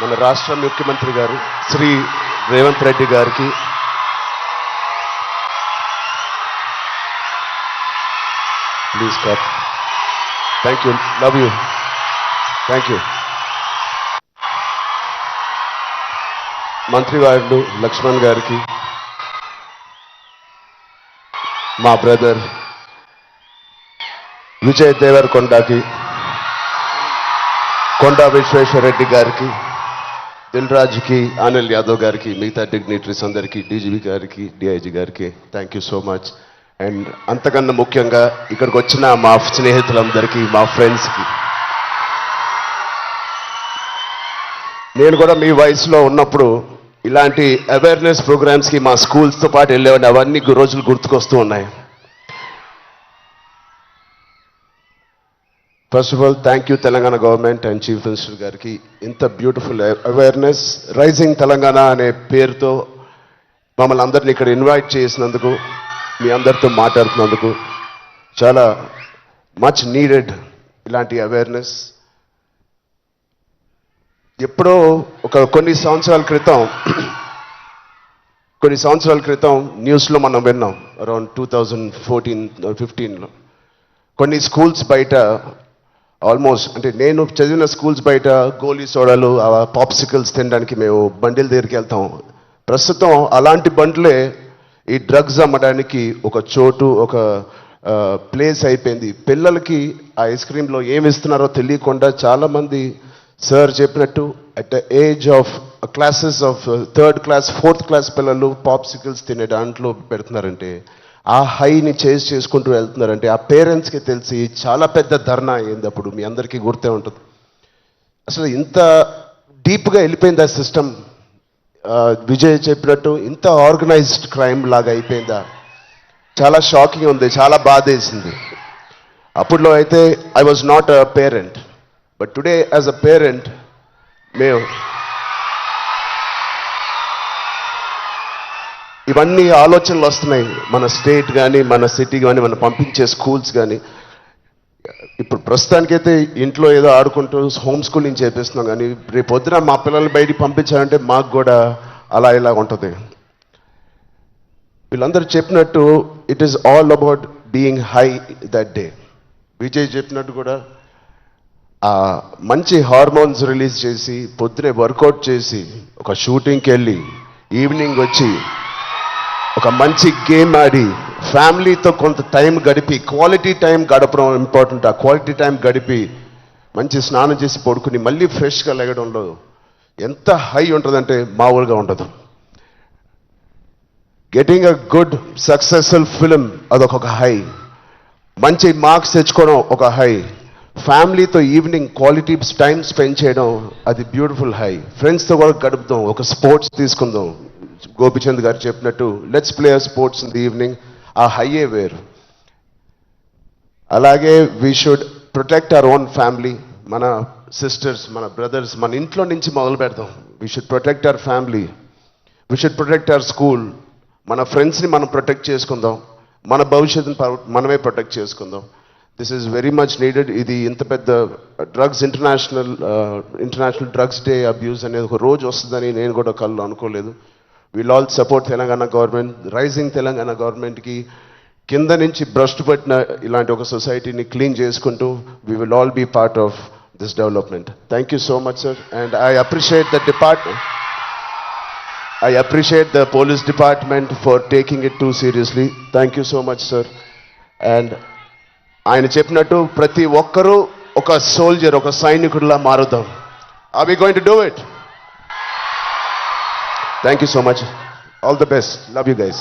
మన రాష్ట్ర ముఖ్యమంత్రి గారు శ్రీ రేవంత్ రెడ్డి గారికి ప్లీజ్ కప్. Thank you, love you, thank you. మంత్రివారులు లక్ష్మణ్ గారికి, మా బ్రదర్ విజయ్ దేవరకొండకి, కొండా విశ్వేశ్వరరెడ్డి గారికి, దిల్ రాజుకి, అనిల్ యాదవ్ గారికి, మిగతా డిగ్నిటరీస్ అందరికీ, డీజీపీ గారికి, డిఐజీ గారికి thank you so much. And అంతకన్నా ముఖ్యంగా ఇక్కడికి వచ్చిన మా స్నేహితులందరికీ, మా ఫ్రెండ్స్కి, నేను కూడా మీ వయసులో ఉన్నప్పుడు ఇలాంటి అవేర్నెస్ ప్రోగ్రామ్స్కి మా స్కూల్స్తో పాటు వెళ్ళేవాడిని. అవన్నీ రోజులు గుర్తుకొస్తూ ఉన్నాయి. First of all thank you Telangana government and chief minister గారికి. ఇంత బ్యూటిఫుల్ అవేర్నెస్ రైజింగ్ తెలంగాణ అనే పేరుతో మమ్మల్ని అందరినీ ఇక్కడ ఇన్వైట్ చేసినందుకు, మీ అందరితో మాట్లాడుతున్నందుకు చాలా మచ్ నీడెడ్ ఇలాంటి అవేర్నెస్. ఎప్పుడో కొన్ని సంవత్సరాల క్రితం న్యూస్లో మనం విన్నాం, అరౌండ్ 2014-15లో కొన్ని స్కూల్స్ బయట ఆల్మోస్ట్, అంటే నేను చదివిన స్కూల్స్ బయట గోలీ సోడాలు, పాప్సికల్స్ తినడానికి మేము బండిల దగ్గరికి వెళ్తాం. ప్రస్తుతం అలాంటి బండ్లే ఈ డ్రగ్స్ అమ్మడానికి ఒక చోటు, ఒక ప్లేస్ అయిపోయింది. పిల్లలకి ఆ ఐస్ క్రీమ్లో ఏమి ఇస్తున్నారో తెలియకుండా చాలామంది సార్ చెప్పినట్టు at the age of classes of 3rd class 4th class పిల్లలు పాప్సికల్స్ తినే దాంట్లో పెడుతున్నారంటే, ఆ హైని చేసుకుంటూ వెళ్తున్నారంటే ఆ పేరెంట్స్కి తెలిసి చాలా పెద్ద ధర్నా అయింది. అప్పుడు మీ అందరికీ గుర్తే ఉంటుంది. అసలు ఇంత డీప్గా వెళ్ళిపోయింది ఆ సిస్టమ్. విజయ్ చెప్పినట్టు ఇంత ఆర్గనైజ్డ్ క్రైమ్ లాగా అయిపోయిందా? చాలా షాకింగ్ ఉంది, చాలా బాధ వేసింది. అప్పుడులో అయితే I was not a parent, but today as a parent మేము ఇవన్నీ ఆలోచనలు వస్తున్నాయి. మన స్టేట్ కానీ, మన సిటీ కానీ, మనం పంపించే స్కూల్స్ కానీ. ఇప్పుడు ప్రస్తుతానికైతే ఇంట్లో ఏదో ఆడుకుంటూ హోమ్ స్కూలింగ్ చేపిస్తున్నాం, కానీ రేపు పొద్దున మా పిల్లల్ని బయటికి పంపించాలంటే మాకు కూడా అలా ఇలా ఉంటుంది. వీళ్ళందరూ చెప్పినట్టు it is all about being high that day. Vijay చెప్పినట్టు కూడా మంచి హార్మోన్స్ రిలీజ్ చేసి, పొద్దునే వర్కౌట్ చేసి, ఒక షూటింగ్కి వెళ్ళి ఈవినింగ్ వచ్చి ఒక మంచి గేమ్ ఆడి, ఫ్యామిలీతో కొంత టైం గడిపి, క్వాలిటీ టైం గడపడం ఇంపార్టెంట్. ఆ క్వాలిటీ టైం గడిపి మంచి స్నానం చేసి పడుకుని మళ్ళీ ఫ్రెష్గా లెగడంలో ఎంత హై ఉంటుందంటే మామూలుగా ఉండదు. Getting a good successful film అదొక హై, మంచి మార్క్స్ తెచ్చుకోవడం ఒక హై, ఫ్యామిలీతో ఈవినింగ్ క్వాలిటీ టైం స్పెండ్ చేయడం అది బ్యూటిఫుల్ హై, ఫ్రెండ్స్తో కూడా గడుపుదాం, ఒక స్పోర్ట్స్ తీసుకుందాం. గోపిచంద్ గారు చెప్పినట్టు let's play sports in the evening, ఆ హైయే వేరు. అలాగే we should protect our own family, మన సిస్టర్స్, మన బ్రదర్స్, మన ఇంట్లో నుంచి మొదలు పెడదాం. We should protect our family, we should protect our school, మన ఫ్రెండ్స్ని మనం ప్రొటెక్ట్ చేసుకుందాం, మన భవిష్యత్తుని మనమే ప్రొటెక్ట్ చేసుకుందాం. This is very much needed. ఇది ఇంత పెద్ద drugs international drugs day abuse అనేది ఒక రోజు వస్తుందని నేను కూడా కళ్ళు అనుకోలేదు. Will all support Telangana government, rising Telangana గవర్నమెంట్కి కింద నుంచి భ్రష్టు పట్టిన ఇలాంటి ఒక సొసైటీని క్లీన్ చేసుకుంటూ we will all be part of this development. Thank you so much sir. And I appreciate the police department for taking it too seriously. Thank you so much sir. And ఆయన చెప్పినట్టు ప్రతి ఒక్కరూ ఒక soldier, ఒక సైనికుడిలా మారుదాం. Are we going to do it? Thank you so much. All the best. Love you guys.